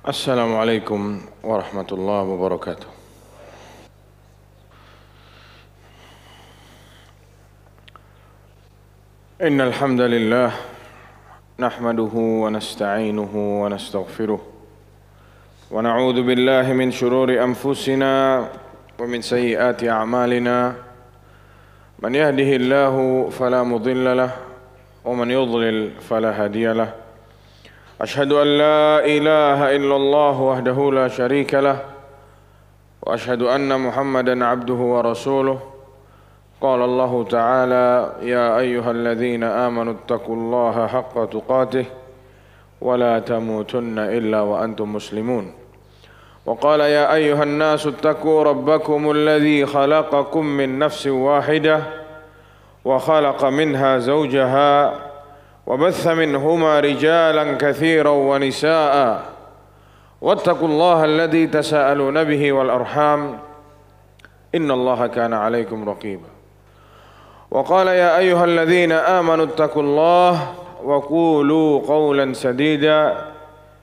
Assalamualaikum warahmatullahi wabarakatuh. Innal hamdalillah nahmaduhu wa nasta'inuhu wa nastaghfiruh wa na'udzu billahi min shururi anfusina wa min sayyiati a'malina. Man yahdihillahu fala mudilla lahu wa man yudlil fala hadiya lahu. أشهد أن لا إله إلا الله وحده لا شريك له وأشهد أن محمدا عبده ورسوله قال الله تعالى يا أيها الذين آمنوا اتقوا الله حق تقاته ولا تموتن إلا وأنتم مسلمون وقال يا أيها الناس اتقوا ربكم الذي خلقكم من نفس واحدة وخلق منها زوجها وبث منهما رجالا كثيرا ونساء واتقوا الله الذي تساءلون به والأرحام إن الله كان عليكم رقيبا وقال يا أيها الذين آمنوا اتقوا الله وقولوا قولا سديدا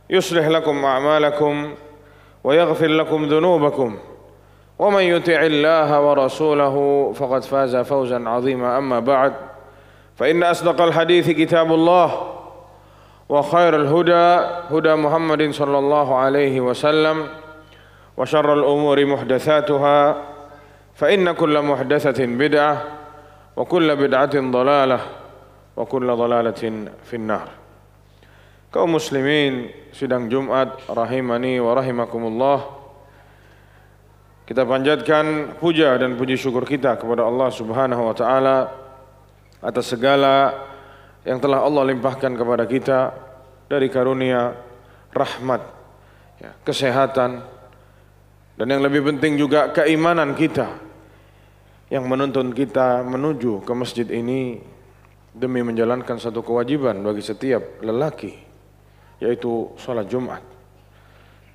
يصلح لكم أعمالكم ويغفر لكم ذنوبكم ومن يطع الله ورسوله فقد فاز فوزا عظيما أما بعد فإن أصدق الحديث كتاب الله وخير الهدى هدى محمد صلى الله عليه وسلم وشر الأمور محدثاتها فإن كل محدثة بدعة وكل بدعة ضلالة وكل ضلالة في النار. Kaum muslimin sidang Jumat rahimani wa rahimakumullah. Kita panjatkan puja dan puji syukur kita kepada Allah Subhanahu wa taala atas segala yang telah Allah limpahkan kepada kita dari karunia, rahmat, kesehatan, dan yang lebih penting juga keimanan kita yang menuntun kita menuju ke masjid ini demi menjalankan satu kewajiban bagi setiap lelaki, yaitu salat Jumat.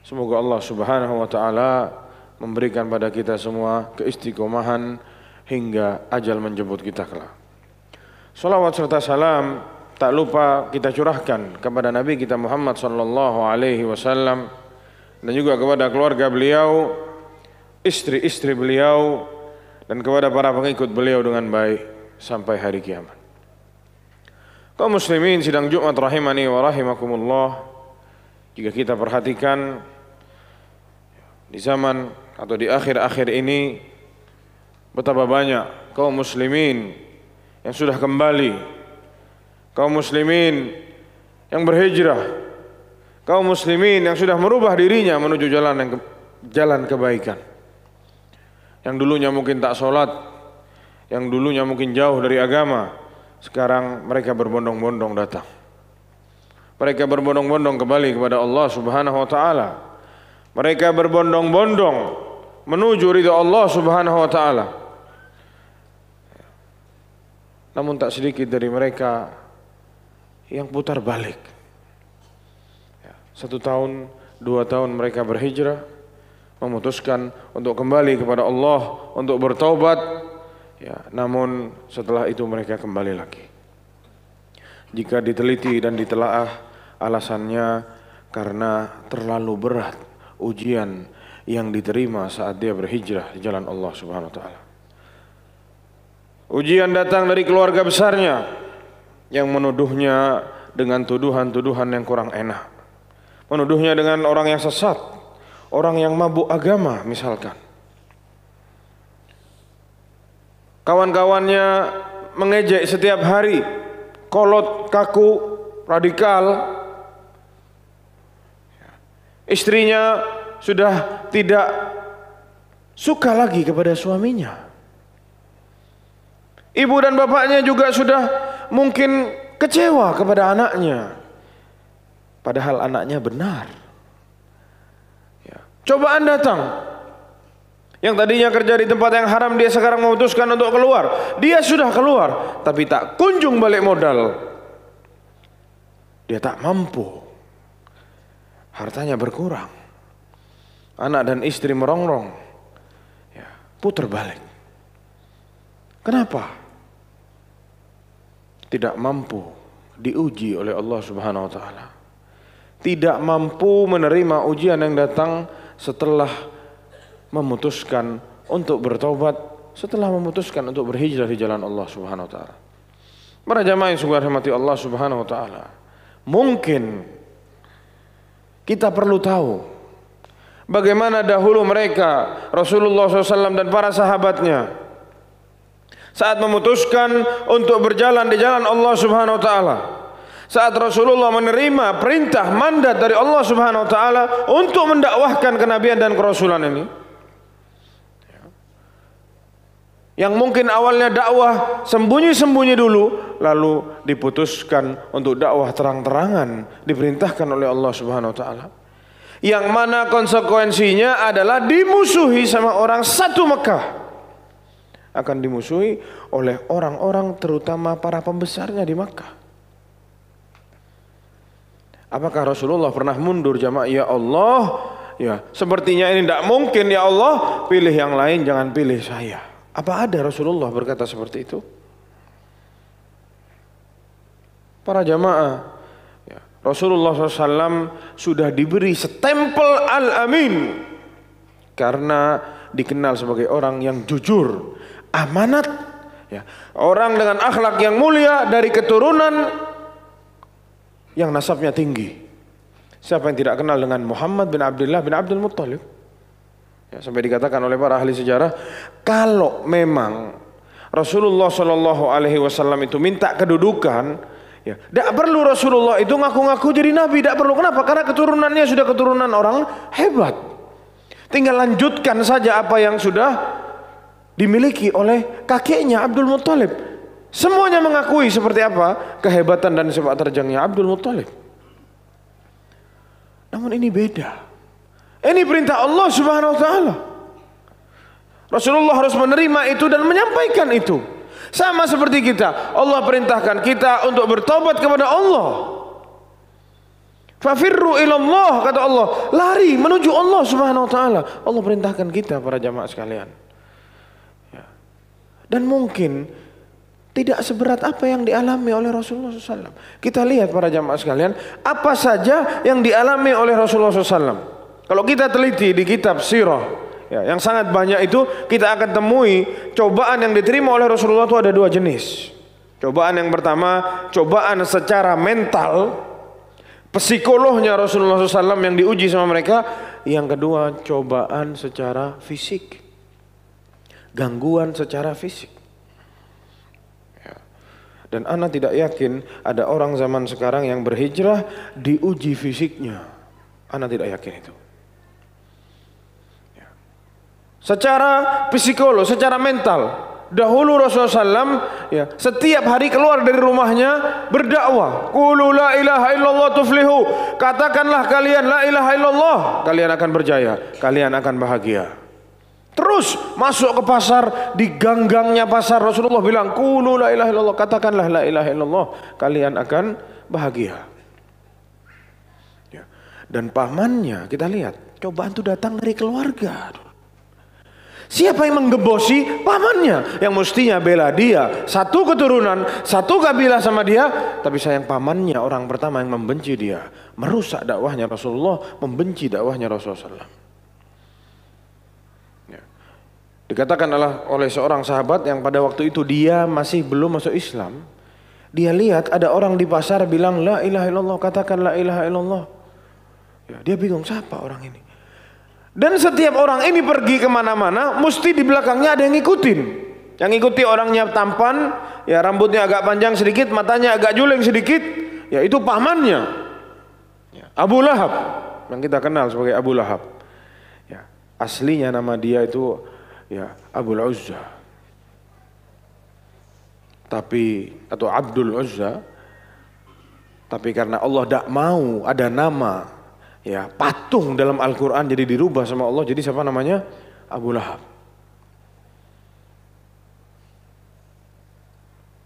Semoga Allah Subhanahu wa taala memberikan pada kita semua keistiqomahan hingga ajal menjemput kita kelak. Salawat serta salam tak lupa kita curahkan kepada Nabi kita Muhammad sallallahu alaihi wasallam dan juga kepada keluarga beliau, istri-istri beliau, dan kepada para pengikut beliau dengan baik sampai hari kiamat. Kaum muslimin sidang Jumat rahimani wa rahimakumullah, jika kita perhatikan di zaman atau di akhir-akhir ini betapa banyak kaum muslimin yang sudah kembali, kaum muslimin yang berhijrah, kaum muslimin yang sudah merubah dirinya menuju jalan kebaikan. Yang dulunya mungkin tak sholat, yang dulunya mungkin jauh dari agama, sekarang mereka berbondong-bondong datang. Mereka berbondong-bondong kembali kepada Allah Subhanahu wa taala. Mereka berbondong-bondong menuju ridha Allah Subhanahu wa taala. Namun tak sedikit dari mereka yang putar balik. 1 tahun, 2 tahun mereka berhijrah, memutuskan untuk kembali kepada Allah, untuk bertaubat. Namun setelah itu mereka kembali lagi. Jika diteliti dan ditelaah, alasannya karena terlalu berat ujian yang diterima saat dia berhijrah di jalan Allah Subhanahu wa taala. Ujian datang dari keluarga besarnya yang menuduhnya dengan tuduhan-tuduhan yang kurang enak. Menuduhnya dengan orang yang sesat, orang yang mabuk agama misalkan. Kawan-kawannya mengejek setiap hari, kolot, kaku, radikal. Istrinya sudah tidak suka lagi kepada suaminya. Ibu dan bapaknya juga sudah mungkin kecewa kepada anaknya. Padahal anaknya benar. Cobaan datang. Yang tadinya kerja di tempat yang haram, dia sekarang memutuskan untuk keluar. Dia sudah keluar, tapi tak kunjung balik modal. Dia tak mampu. Hartanya berkurang. Anak dan istri merongrong. Putar balik. Kenapa? Tidak mampu diuji oleh Allah Subhanahu wa taala. tidak mampu menerima ujian yang datang setelah memutuskan untuk bertobat, setelah memutuskan untuk berhijrah di jalan Allah Subhanahu wa taala. Para jamaah yang sungguh rahmati Allah Subhanahu wa taala, mungkin kita perlu tahu bagaimana dahulu mereka, Rasulullah SAW dan para sahabatnya, saat memutuskan untuk berjalan di jalan Allah Subhanahu wa taala. Saat Rasulullah menerima perintah mandat dari Allah Subhanahu wa taala untuk mendakwahkan kenabian dan kerasulan ini, yang mungkin awalnya dakwah sembunyi-sembunyi dulu, lalu diputuskan untuk dakwah terang-terangan, diperintahkan oleh Allah Subhanahu wa taala. Yang mana konsekuensinya adalah dimusuhi sama orang satu Mekah. Akan dimusuhi oleh orang-orang terutama para pembesarnya di Mekah. Apakah Rasulullah pernah mundur jamaah? Ya Allah, ya sepertinya ini tidak mungkin ya Allah, pilih yang lain, jangan pilih saya. Apa ada Rasulullah berkata seperti itu? Para jamaah, ya, Rasulullah SAW sudah diberi stempel Al-Amin karena dikenal sebagai orang yang jujur, amanat, ya, orang dengan akhlak yang mulia dari keturunan yang nasabnya tinggi. Siapa yang tidak kenal dengan Muhammad bin Abdullah bin Abdul Muttalib? Ya, sampai dikatakan oleh para ahli sejarah, kalau memang Rasulullah SAW itu minta kedudukan, ya, tidak perlu Rasulullah itu ngaku-ngaku jadi nabi, tidak perlu. Kenapa? Karena keturunannya sudah keturunan orang hebat. Tinggal lanjutkan saja apa yang sudah dimiliki oleh kakeknya Abdul Muttalib. Semuanya mengakui seperti apa kehebatan dan sepak terjangnya Abdul Muttalib. Namun ini beda. Ini perintah Allah Subhanahu wa taala. Rasulullah harus menerima itu dan menyampaikan itu. Sama seperti kita, Allah perintahkan kita untuk bertobat kepada Allah. Fafirru ilallah, kata Allah, lari menuju Allah Subhanahu wa taala. Allah perintahkan kita para jamaah sekalian. Ya. Dan mungkin tidak seberat apa yang dialami oleh Rasulullah SAW. Kita lihat para jamaah sekalian, apa saja yang dialami oleh Rasulullah SAW. Kalau kita teliti di kitab sirah, ya, yang sangat banyak itu, kita akan temui cobaan yang diterima oleh Rasulullah itu ada dua jenis. Cobaan yang pertama, cobaan secara mental, psikolognya Rasulullah SAW yang diuji sama mereka. Yang kedua, cobaan secara fisik, gangguan secara fisik. Ya. Dan ana tidak yakin ada orang zaman sekarang yang berhijrah diuji fisiknya. Ana tidak yakin itu. Secara psikolog, secara mental, dahulu Rasulullah SAW, ya, setiap hari keluar dari rumahnya berdakwah. Qulu la ilaha illallah tuflihu. Katakanlah kalian la ilaha illallah, kalian akan berjaya, kalian akan bahagia. Terus masuk ke pasar, di gang-gangnya pasar Rasulullah bilang, Qulu la ilaha illallah, katakanlah la ilaha illallah, kalian akan bahagia. Ya. Dan pamannya, kita lihat, cobaan itu datang dari keluarga. Siapa yang menggembosi? Pamannya, yang mestinya bela dia, satu keturunan, satu kabilah sama dia, tapi sayang pamannya orang pertama yang membenci dia, merusak dakwahnya Rasulullah, membenci dakwahnya Rasulullah SAW. Ya. Dikatakan oleh seorang sahabat yang pada waktu itu dia masih belum masuk Islam, dia lihat ada orang di pasar bilang la ilaha illallah, katakan la ilaha illallah. Ya, dia bingung, siapa orang ini? Dan setiap orang ini pergi kemana-mana, mesti di belakangnya ada yang ngikutin. Yang ngikuti orangnya tampan, ya rambutnya agak panjang sedikit, matanya agak juling sedikit, ya itu pamannya. Ya, Abu Lahab, yang kita kenal sebagai Abu Lahab. Ya, aslinya nama dia itu ya Abul Uzza. Atau Abdul Uzza. Tapi karena Allah tidak mau ada nama, ya patung dalam Al-Quran, jadi dirubah sama Allah, jadi siapa namanya? Abu Lahab.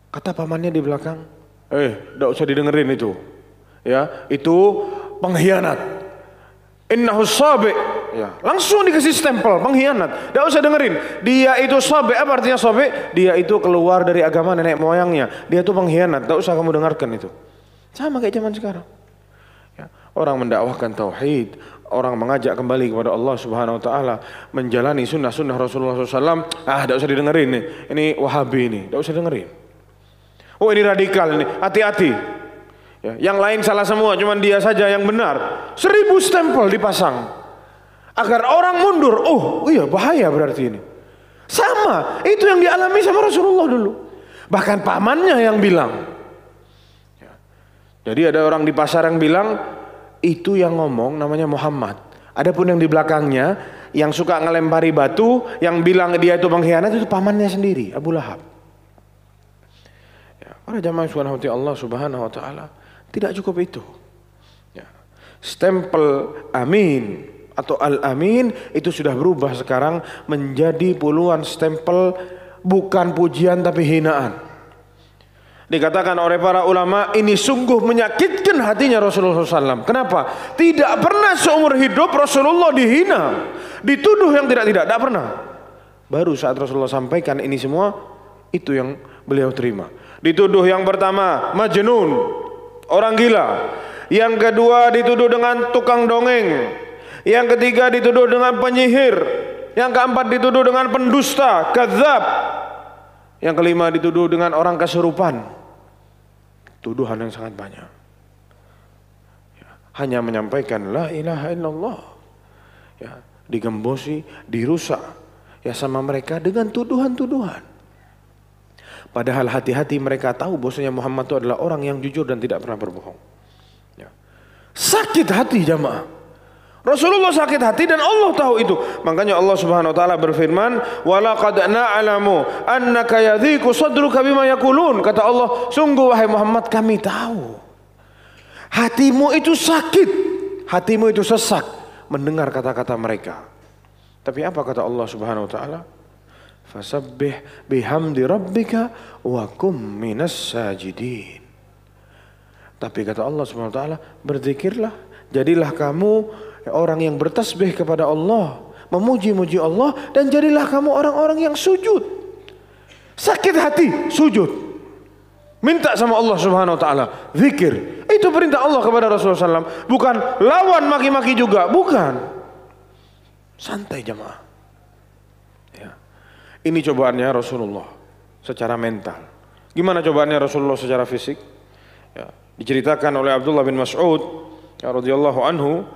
Kata pamannya di belakang, tidak usah didengerin itu, ya itu pengkhianat. Innahu sabi, ya langsung dikasih stempel pengkhianat, tidak usah dengerin. Dia itu sabi, apa artinya sabi? Dia itu keluar dari agama nenek moyangnya, dia itu pengkhianat, tidak usah kamu dengarkan itu. Sama kayak zaman sekarang. Orang mendakwahkan tauhid, orang mengajak kembali kepada Allah Subhanahu wa taala, menjalani sunnah-sunnah Rasulullah SAW, tidak usah didengerin nih. Ini Wahabi ini, tidak usah dengerin. Oh ini radikal ini, hati-hati. Ya, yang lain salah semua, cuman dia saja yang benar. 1000 stempel dipasang agar orang mundur. Oh iya bahaya berarti ini. Sama, itu yang dialami sama Rasulullah dulu. Bahkan pamannya yang bilang. Ya. Jadi ada orang di pasar yang bilang, itu yang ngomong namanya Muhammad. Adapun yang di belakangnya yang suka ngelempari batu, yang bilang dia itu pengkhianat, itu pamannya sendiri, Abu Lahab. Ya, para jamaah subhanahu Allah Subhanahu wa taala, tidak cukup itu. Ya. Stempel amin atau al-amin itu sudah berubah sekarang menjadi puluhan stempel, bukan pujian tapi hinaan. Dikatakan oleh para ulama, ini sungguh menyakitkan hatinya Rasulullah SAW. Kenapa? Tidak pernah seumur hidup Rasulullah dihina, dituduh yang tidak pernah. Baru saat Rasulullah sampaikan ini semua, itu yang beliau terima. Dituduh yang pertama majnun, orang gila. Yang kedua dituduh dengan tukang dongeng. Yang ketiga dituduh dengan penyihir. Yang keempat dituduh dengan pendusta, kadzab. Yang kelima dituduh dengan orang kesurupan. Tuduhan yang sangat banyak. Ya, hanya menyampaikan la ilaha illallah. Ya, digembosi, dirusak ya sama mereka dengan tuduhan-tuduhan. Padahal hati-hati mereka tahu bahwasanya Muhammad itu adalah orang yang jujur dan tidak pernah berbohong. Ya. Sakit hati jamaah. Rasulullah sakit hati dan Allah tahu itu. Makanya Allah Subhanahu wa taala berfirman, "Walaqad na'lamu annaka yadhiqu sadruka bima yaqulun." Kata Allah, sungguh wahai Muhammad, kami tahu hatimu itu sakit, hatimu itu sesak mendengar kata-kata mereka. Tapi apa kata Allah Subhanahu wa taala? Fasabbih bihamdi rabbika wa kum minas sajidin. Tapi kata Allah Subhanahu wa taala, berzikirlah, jadilah kamu orang yang bertasbih kepada Allah, memuji-muji Allah, dan jadilah kamu orang-orang yang sujud. Sakit hati, sujud. Minta sama Allah Subhanahu wa taala, zikir. Itu perintah Allah kepada Rasulullah SAW. Bukan lawan maki-maki juga, bukan. Santai jamaah. Ya. Ini cobaannya Rasulullah secara mental. Gimana cobaannya Rasulullah secara fisik? Ya. Diceritakan oleh Abdullah bin Mas'ud ya, radhiyallahu anhu,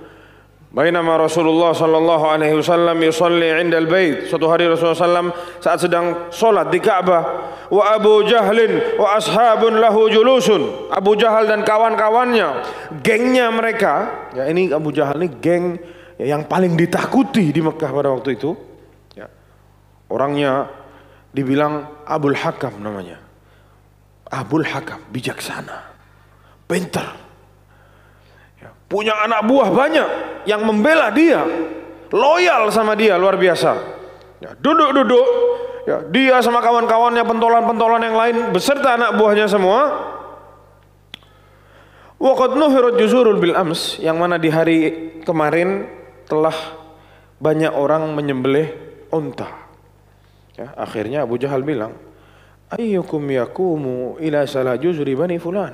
bainama Rasulullah sallallahu alaihi wasallam yusalli 'inda al-bait. Suatu hari Rasulullah SAW saat sedang salat di Ka'bah, wa Abu Jahlin wa ashabun lahu julusun. Abu Jahal dan kawan-kawannya, gengnya mereka, ya ini Abu Jahal ini geng yang paling ditakuti di Mekah pada waktu itu. Ya. Orangnya dibilang Abul Hakam namanya. Abul Hakam, bijaksana, pintar. Punya anak buah banyak yang membela dia, loyal sama dia luar biasa. Ya, duduk-duduk, ya, dia sama kawan-kawannya, pentolan-pentolan yang lain beserta anak buahnya semua. Waqad nuhirat juzurul bil ams, yang mana di hari kemarin telah banyak orang menyembelih unta. Ya, akhirnya Abu Jahal bilang, ayyukum yakumu ila salah juzri bani fulan.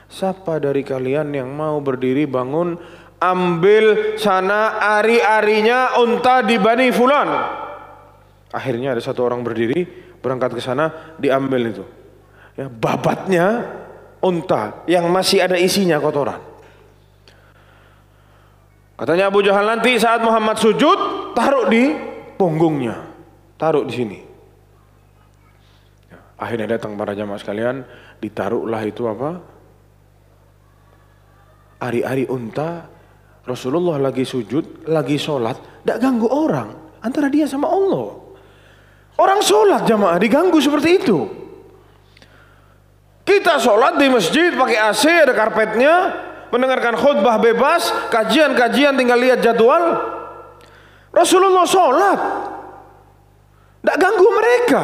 Siapa dari kalian yang mau berdiri bangun ambil sana ari-arinya unta di Bani Fulan? Akhirnya ada satu orang berdiri berangkat ke sana, diambil itu. Ya, babatnya unta yang masih ada isinya kotoran. Katanya Abu Jahal, nanti saat Muhammad sujud taruh di punggungnya, taruh di sini. Ya, akhirnya datang para jamaah sekalian, ditaruhlah itu apa? Ari-ari unta. Rasulullah lagi sujud, lagi sholat, tidak ganggu orang, antara dia sama Allah. Orang sholat jamaah diganggu seperti itu. Kita sholat di masjid pakai AC, ada karpetnya, mendengarkan khutbah bebas, kajian-kajian tinggal lihat jadwal. Rasulullah sholat, tidak ganggu mereka.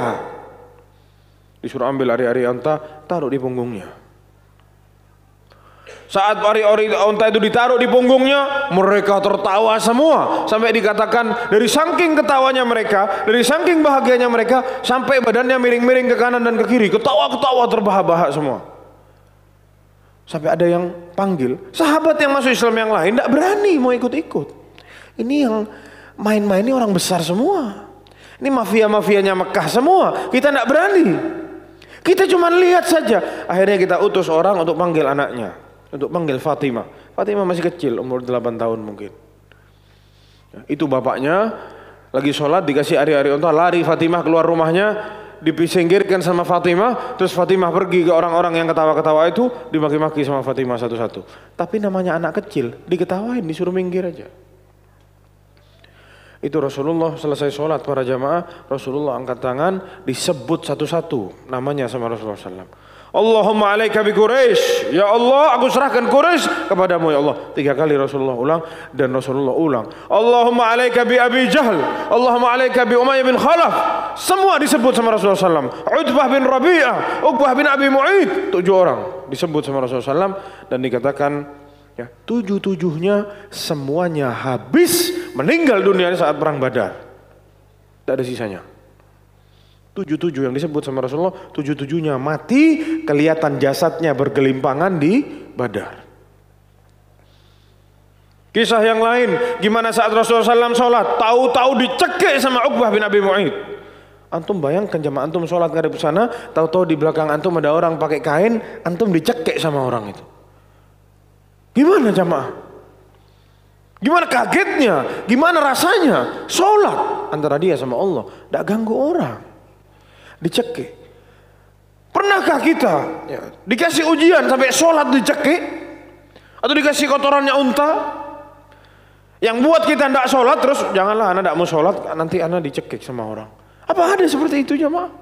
Disuruh ambil ari-ari unta, taruh di punggungnya. Saat ari-ari unta itu ditaruh di punggungnya, mereka tertawa semua. Sampai dikatakan dari saking ketawanya mereka, dari saking bahagianya mereka, sampai badannya miring-miring ke kanan dan ke kiri. Ketawa-ketawa terbahak-bahak semua. Sampai ada yang panggil. Sahabat yang masuk Islam yang lain tidak berani mau ikut-ikut. Ini yang main-main ini orang besar semua. Ini mafia-mafianya Mekah semua. Kita tidak berani. Kita cuma lihat saja. Akhirnya kita utus orang untuk panggil anaknya. Untuk panggil Fatimah. Fatimah masih kecil, umur 8 tahun mungkin. Itu bapaknya lagi sholat, dikasih ari-ari unta, lari Fatimah keluar rumahnya. Disinggirkan sama Fatimah, terus Fatimah pergi ke orang-orang yang ketawa-ketawa itu, dimaki-maki sama Fatimah satu-satu. Tapi namanya anak kecil, diketawain, disuruh minggir aja. Itu Rasulullah selesai sholat para jamaah, Rasulullah angkat tangan, disebut satu-satu namanya sama Rasulullah SAW. Allahumma alaika bi Quraisy, ya Allah aku serahkan Quraisy kepadamu ya Allah. 3 kali Rasulullah ulang dan Rasulullah ulang. Allahumma alaika bi Abi Jahl, Allahumma alaika bi Umayyah bin Khalaf. Semua disebut sama Rasulullah SAW. Utbah bin Rabi'ah, Uqbah bin Abi Mu'id, 7 orang disebut sama Rasulullah SAW dan dikatakan ya 7-7-nya semuanya habis meninggal dunia saat perang Badar. Tidak ada sisanya. 7 yang disebut sama Rasulullah, 7-7-nya mati, kelihatan jasadnya bergelimpangan di Badar. Kisah yang lain, gimana saat Rasulullah SAW sholat, tahu-tahu dicekik sama Uqbah bin Abi Mu'id. Antum bayangkan jamaah antum sholat ngadep sana, tahu-tahu di belakang antum ada orang pakai kain, antum dicekik sama orang itu. Gimana jamaah? Gimana kagetnya? Gimana rasanya? Sholat antara dia sama Allah, tidak ganggu orang. Dicekik. Pernahkah kita dikasih ujian sampai sholat dicekik? Atau dikasih kotorannya unta yang buat kita tidak sholat, terus janganlah anak tidak mau sholat, nanti anak dicekik sama orang. Apa ada seperti itu jamaah?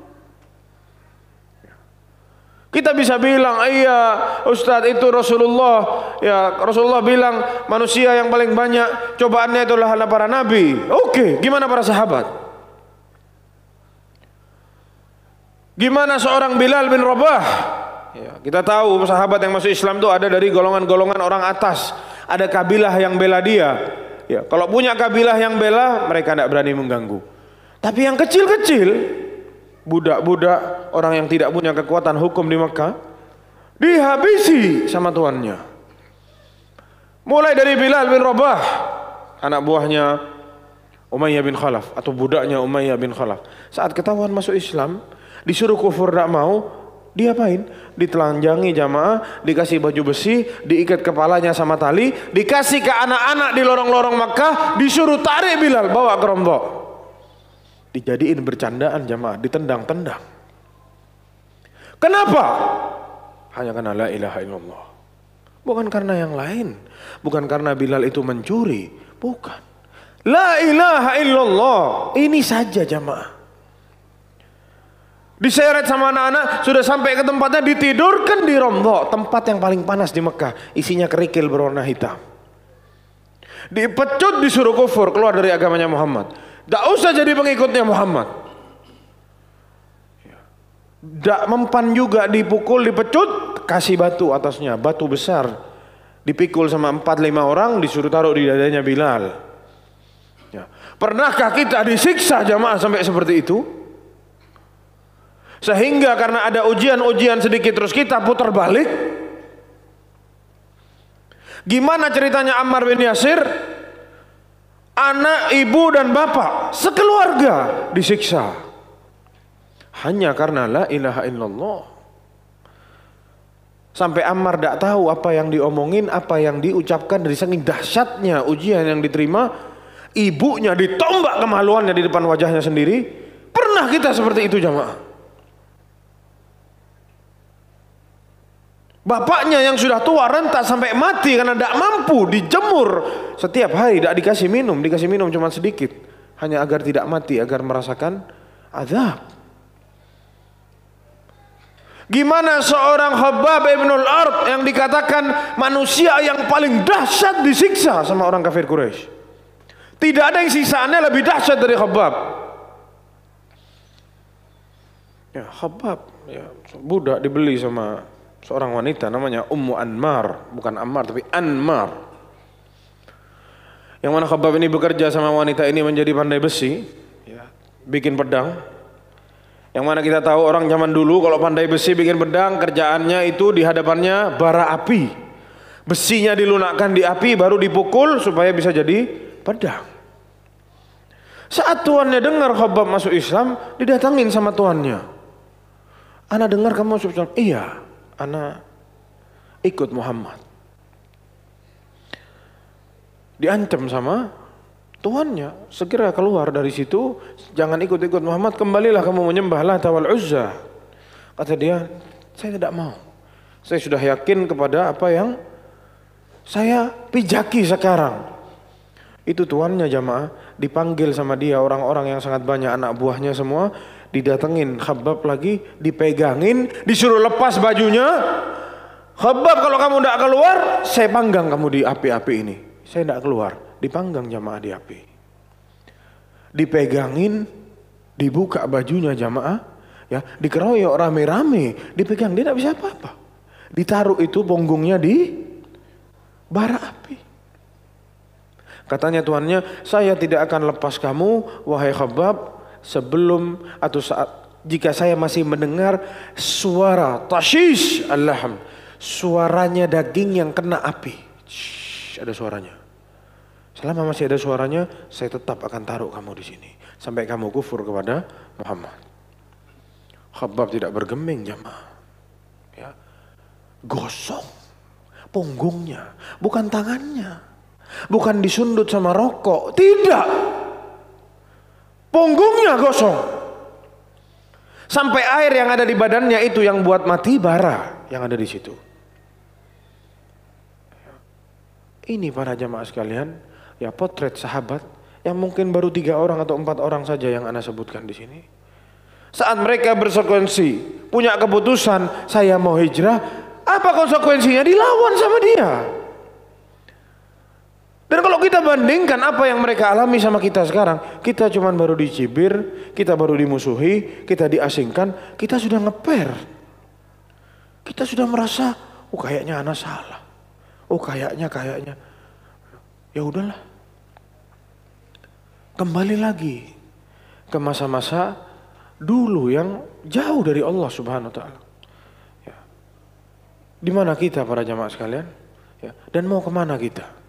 Kita bisa bilang, iya Ustadz itu Rasulullah, ya Rasulullah bilang manusia yang paling banyak cobaannya itulah para nabi. Oke, gimana para sahabat? Gimana seorang Bilal bin Rabah? Ya, kita tahu sahabat yang masuk Islam itu ada dari golongan-golongan orang atas. Ada kabilah yang bela dia. Ya, kalau punya kabilah yang bela, mereka tidak berani mengganggu. Tapi yang kecil-kecil, budak-budak, orang yang tidak punya kekuatan hukum di Mekah, dihabisi sama tuannya. Mulai dari Bilal bin Rabah, anak buahnya Umayyah bin Khalaf, atau budaknya Umayyah bin Khalaf. Saat ketahuan masuk Islam, disuruh kufur tidak mau, diapain? Ditelanjangi jamaah, dikasih baju besi, diikat kepalanya sama tali, dikasih ke anak-anak di lorong-lorong Makkah, disuruh tarik Bilal, bawa ke rombok. Dijadiin bercandaan jamaah, ditendang-tendang. Kenapa? Hanya karena la ilaha illallah. Bukan karena yang lain. Bukan karena Bilal itu mencuri. Bukan. La ilaha illallah. Ini saja jamaah. Diseret sama anak-anak, sudah sampai ke tempatnya, ditidurkan di rombok, tempat yang paling panas di Mekah, isinya kerikil berwarna hitam. Dipecut, disuruh kufur, keluar dari agamanya Muhammad. Tidak usah jadi pengikutnya Muhammad. Tidak mempan juga, dipukul, dipecut, kasih batu atasnya, batu besar. Dipikul sama 4-5 orang, disuruh taruh di dadanya Bilal. Ya. Pernahkah kita disiksa jamaah sampai seperti itu? Sehingga karena ada ujian-ujian sedikit terus kita putar balik. Gimana ceritanya Ammar bin Yasir? Anak, ibu dan bapak sekeluarga disiksa hanya karena la ilaha illallah. Sampai Ammar tidak tahu apa yang diomongin, apa yang diucapkan, dari saking dahsyatnya ujian yang diterima. Ibunya ditombak kemaluannya di depan wajahnya sendiri. Pernah kita seperti itu jamaah? Bapaknya yang sudah tua renta sampai mati karena tidak mampu, dijemur setiap hari, tidak dikasih minum cuma sedikit, hanya agar tidak mati, agar merasakan azab. Gimana seorang Khabbab ibnul Ard yang dikatakan manusia yang paling dahsyat disiksa sama orang kafir Quraisy. Tidak ada yang sisaannya lebih dahsyat dari Khabbab. Ya, Khabbab, ya, budak dibeli sama seorang wanita namanya Ummu Anmar, bukan Ammar tapi Anmar. Yang mana Khabbab ini bekerja sama wanita ini menjadi pandai besi, ya, bikin pedang. Yang mana kita tahu orang zaman dulu kalau pandai besi bikin pedang, kerjaannya itu di hadapannya bara api. Besinya dilunakkan di api baru dipukul supaya bisa jadi pedang. Saat tuannya dengar Khabbab masuk Islam, didatangin sama tuannya. Ana dengar kamu masuk Islam. Iya, ana ikut Muhammad. Diancam sama tuannya, segera keluar dari situ, jangan ikut-ikut Muhammad, kembalilah kamu menyembah Lat wal Uzza. Kata dia, saya tidak mau. Saya sudah yakin kepada apa yang saya pijaki sekarang. Itu tuannya jamaah, dipanggil sama dia orang-orang yang sangat banyak, anak buahnya semua, didatengin Khabbab lagi, dipegangin, disuruh lepas bajunya. Khabbab, kalau kamu tidak keluar, saya panggang kamu di api-api ini. Saya tidak keluar. Dipanggang jamaah di api. Dipegangin, dibuka bajunya jamaah, ya, dikeroyok rame-rame, dipegang, dia tidak bisa apa-apa. Ditaruh itu punggungnya di bara api. Katanya tuannya, saya tidak akan lepas kamu wahai Khabbab sebelum atau saat jika saya masih mendengar suara tashish al-lahm, suaranya daging yang kena api. Shhh, ada suaranya. Selama masih ada suaranya, saya tetap akan taruh kamu di sini sampai kamu kufur kepada Muhammad. Khabbab tidak bergeming jamaah. Ya. Gosong punggungnya, bukan tangannya. Bukan disundut sama rokok, tidak. Punggungnya gosong. Sampai air yang ada di badannya itu yang buat mati bara yang ada di situ. Ini para jamaah sekalian, ya potret sahabat yang mungkin baru 3 orang atau 4 orang saja yang ana sebutkan di sini. Saat mereka berkonsekuensi, punya keputusan, saya mau hijrah, apa konsekuensinya? Dilawan sama dia. Dan kalau kita bandingkan apa yang mereka alami sama kita sekarang, kita cuman baru dicibir, kita baru dimusuhi, kita diasingkan, kita sudah ngeper. Kita sudah merasa, oh kayaknya ana salah. Oh kayaknya. Ya udahlah. Kembali lagi ke masa-masa dulu yang jauh dari Allah Subhanahu wa taala. Ya. Di mana kita para jamaah sekalian? Ya. Dan mau kemana kita?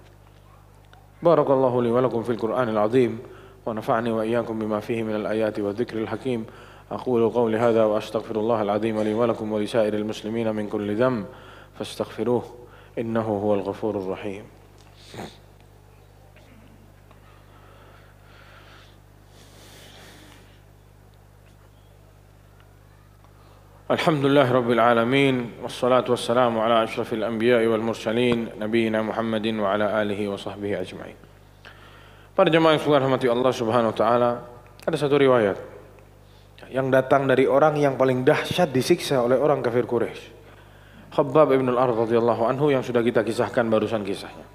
Barakallahu li wa lakum fil Qur'anil azim wa nafa'ani wa iyyakum bima fihi minal ayati wa dzikril hakim. Aqulu qawli hadza wa astaghfirullahal azim li wa lakum wa lisairil muslimina min kulli dhanb fastaghfiruh innahu huwal ghafurur rahim. Alhamdulillah Rabbil Alamin, wassalatu wassalamu ala ashrafil anbiya'i wal mursalin, nabiyina Muhammadin wa ala alihi wa sahbihi ajma'in. Para jemaah yang dirahmati Allah Subhanahu wa taala, ada satu riwayat yang datang dari orang yang paling dahsyat disiksa oleh orang kafir Quraisy. Khabbab ibn al-Arad radhiyallahu anhu yang sudah kita kisahkan barusan kisahnya.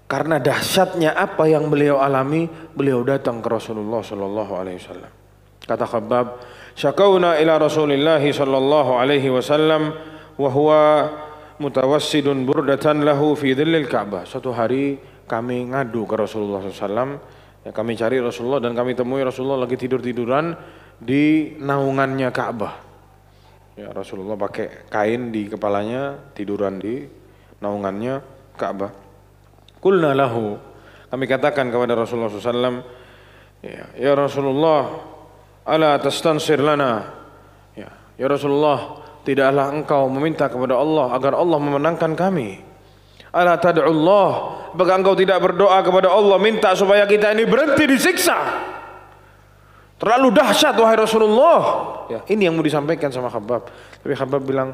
Karena dahsyatnya apa yang beliau alami, beliau datang ke Rasulullah sallallahu alaihi wasallam. Kata Khabbab, syakauna ila Rasulillah sallallahu alaihi wasallam wa huwa mutawassidun burdatan lahu fi dhillil Ka'bah. Suatu hari kami ngadu ke Rasulullah SAW, ya, kami cari Rasulullah dan kami temui Rasulullah lagi tidur-tiduran di naungannya Ka'bah. Ya, Rasulullah pakai kain di kepalanya, tiduran di naungannya Ka'bah. Qulna lahu, kami katakan kepada Rasulullah SAW, ya Rasulullah, ala tastansir lana, ya Rasulullah, tidaklah engkau meminta kepada Allah agar Allah memenangkan kami? Ala tad'ullah, apakah engkau tidak berdoa kepada Allah minta supaya kita ini berhenti disiksa? Terlalu dahsyat wahai Rasulullah. Ya, ini yang mau disampaikan sama Khabbab. Tapi Khabbab bilang,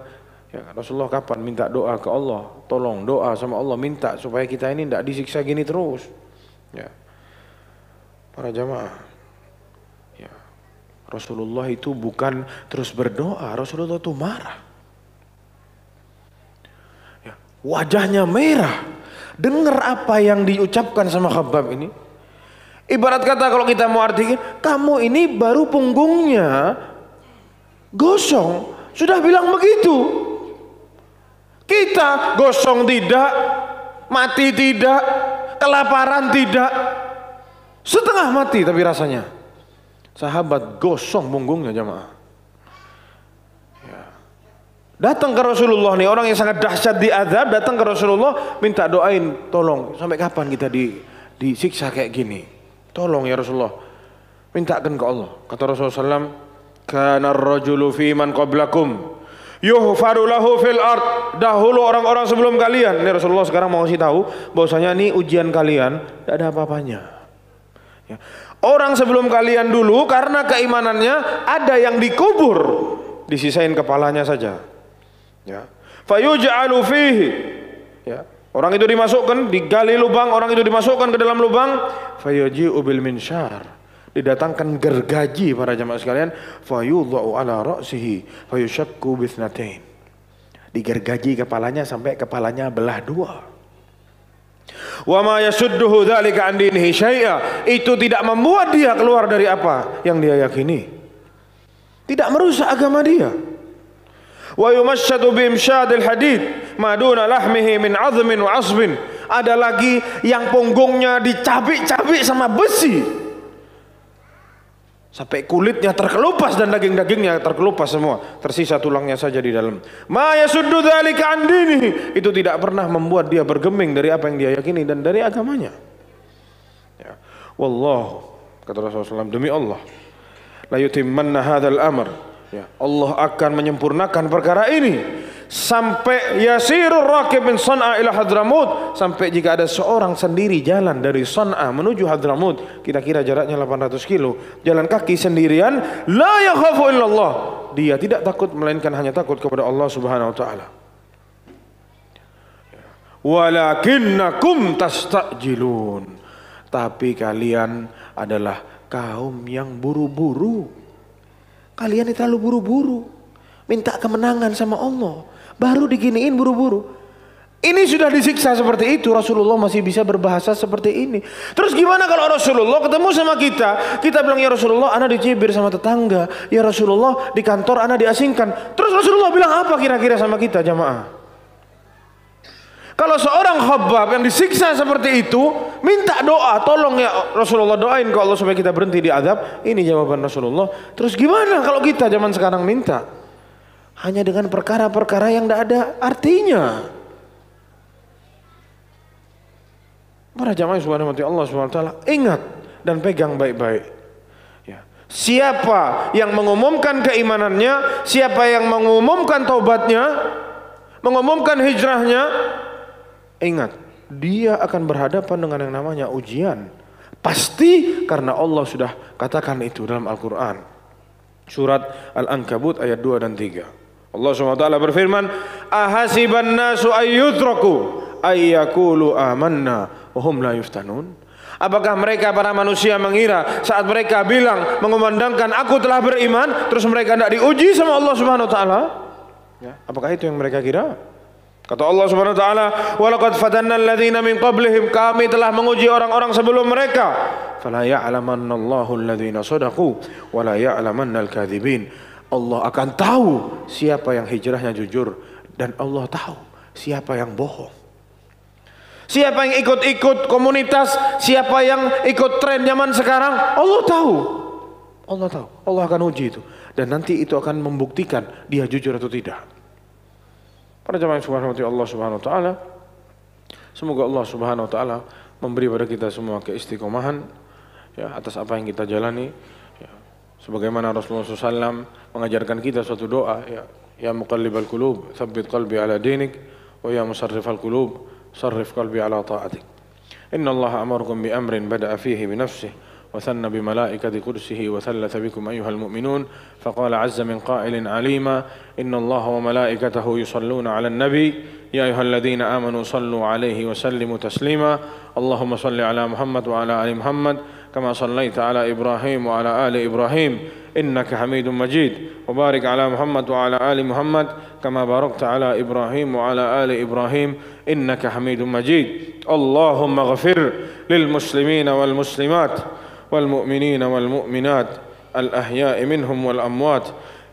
ya Rasulullah, kapan minta doa ke Allah? Tolong doa sama Allah, minta supaya kita ini tidak disiksa gini terus. Ya. Para jamaah, ya, Rasulullah itu bukan terus berdoa, Rasulullah itu marah. Ya, wajahnya merah. Dengar apa yang diucapkan sama Khabbab ini. Ibarat kata kalau kita mau artikan, kamu ini baru punggungnya gosong, sudah bilang begitu. Kita gosong tidak, mati tidak, kelaparan tidak, setengah mati tapi rasanya. Sahabat gosong punggungnya jamaah. Ya. Datang ke Rasulullah nih, orang yang sangat dahsyat diazab, datang ke Rasulullah minta doain, tolong sampai kapan kita disiksa kayak gini? Tolong ya Rasulullah, mintakan ke Allah. Kata Rasulullah SAW, kana ar-rajulu fi man qablakum yuhfaru lahu fil ard. Dahulu orang-orang sebelum kalian, ini Rasulullah sekarang mau kasih tahu bahwasanya ini ujian kalian, tidak ada apa-apanya. Ya. Orang sebelum kalian dulu karena keimanannya ada yang dikubur, disisain kepalanya saja. Ya. Fayuj'alu fihi. Ya. Orang itu dimasukkan, digali lubang, orang itu dimasukkan ke dalam lubang. Fayuji'u bil minsyar. Didatangkan gergaji para jamaah sekalian. Fayudha'u ala ra'sihi fayushakku bithnatain. Digergaji kepalanya sampai kepalanya belah dua. Wa ma yasudduhu dzalika an dinihi syai'a. Itu tidak membuat dia keluar dari apa yang dia yakini. Tidak merusak agama dia. Wa yumashshadu bi imshadil hadid ma duna lahmihi min 'azmin wa 'asbin. Ada lagi yang punggungnya dicabik-cabik sama besi sampai kulitnya terkelupas dan daging-dagingnya terkelupas semua, tersisa tulangnya saja di dalam. Ma yasuddu dzalika an dinihi. Itu tidak pernah membuat dia bergeming dari apa yang dia yakini dan dari agamanya. Ya. Wallahu, kata Rasulullah SAW, demi Allah, la yutimmanna hadzal amr. Ya, Allah akan menyempurnakan perkara ini sampai yasirur raqib min San'a ila Hadramut, sampai jika ada seorang sendiri jalan dari San'a menuju Hadramut, kira-kira jaraknya 800 kilo, jalan kaki sendirian, la yakhafu illallah, dia tidak takut melainkan hanya takut kepada Allah Subhanahu wa taala. Walakinnakum tastajilun, tapi kalian adalah kaum yang buru-buru. Kalian ini terlalu buru-buru minta kemenangan sama Allah, baru diginiin buru-buru. Ini sudah disiksa seperti itu, Rasulullah masih bisa berbahasa seperti ini. Terus gimana kalau Rasulullah ketemu sama kita bilang, ya Rasulullah, ana dicibir sama tetangga, ya Rasulullah di kantor ana diasingkan. Terus Rasulullah bilang apa kira-kira sama kita jamaah? Kalau seorang khabbab yang disiksa seperti itu minta doa, tolong ya Rasulullah doain ke Allah supaya kita berhenti di azab. Ini jawaban Rasulullah. Terus gimana kalau kita zaman sekarang minta hanya dengan perkara-perkara yang tidak ada artinya? Para jamaah subhanahu wa ta'ala, Allah subhanahu wa ta'ala, ingat dan pegang baik-baik. Ya. Siapa yang mengumumkan keimanannya, siapa yang mengumumkan taubatnya, mengumumkan hijrahnya, ingat, dia akan berhadapan dengan yang namanya ujian. Pasti karena Allah sudah katakan itu dalam Al-Quran. Surat Al-Ankabut ayat 2 dan 3. Allah SWT berfirman, ahasiban nasu ayyutraku ayyakulu amanna wahum la yuftanun. Apakah mereka para manusia mengira saat mereka bilang mengumandangkan aku telah beriman, terus mereka tidak diuji sama Allah Subhanahu wa taala? Ya, apakah itu yang mereka kira? Kata Allah Subhanahu wa taala, "Walaqad fatanna alladziina min qablihim." Kami telah menguji orang-orang sebelum mereka. Fala ya'lamannallahu alladziina shadaqu wa la ya'lamannal kadzibin. Allah akan tahu siapa yang hijrahnya jujur dan Allah tahu siapa yang bohong. Siapa yang ikut-ikut komunitas, siapa yang ikut tren zaman sekarang, Allah tahu. Allah tahu. Allah akan uji itu dan nanti itu akan membuktikan dia jujur atau tidak. Para jamaah subhanahu wa ta'ala, Allah subhanahu wa ta'ala, semoga Allah subhanahu wa ta'ala memberi pada kita semua keistiqomahan ya, atas apa yang kita jalani ya. Sebagaimana Rasulullah SAW mengajarkan kita suatu doa ya muqallibal qulub tsabbit qalbi ala dinik wa ya musarrifal qulub sarrif qalbi ala ta'atik. Inna Allah amarukum bi amrin bada'a fihi bi nafsihi وثنى بملائكة قدسه وثلث بكم أيها المؤمنون فقال عز من قائل عليما إن الله وملائكته يصلون على النبي يا أيها الذين آمنوا صلوا عليه وسلموا تسليما اللهم صل على محمد وعلى آل محمد كما صليت على إبراهيم وعلى آل إبراهيم إنك حميد مجيد وبارك على محمد وعلى آل محمد كما باركت على إبراهيم وعلى آل إبراهيم إنك حميد مجيد اللهم اغفر للمسلمين والمسلمات والمؤمنين والمؤمنات الأحياء منهم والأموات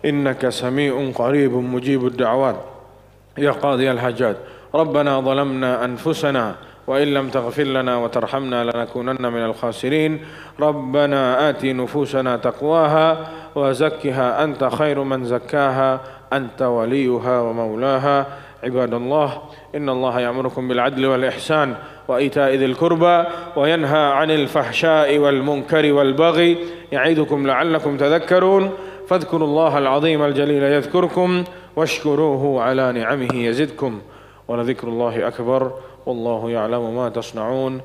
إنك سميع قريب مجيب الدعوات يا قاضي الحاجات ربنا ظلمنا أنفسنا وإن لم تغفر لنا وترحمنا لنكونن من الخاسرين. ربنا آت نفوسنا تقواها وزكها أنت خير من زكاها أنت وليها ومولاها. عباد الله، إن الله يأمركم بالعدل والإحسان وإيتاء ذي القربى وينهى عن الفحشاء والمنكر والبغي يعظكم لعلكم تذكرون. فاذكروا الله العظيم الجليل يذكركم واشكروه على نعمه يزدكم ولذكر الله أكبر والله يعلم ما تصنعون.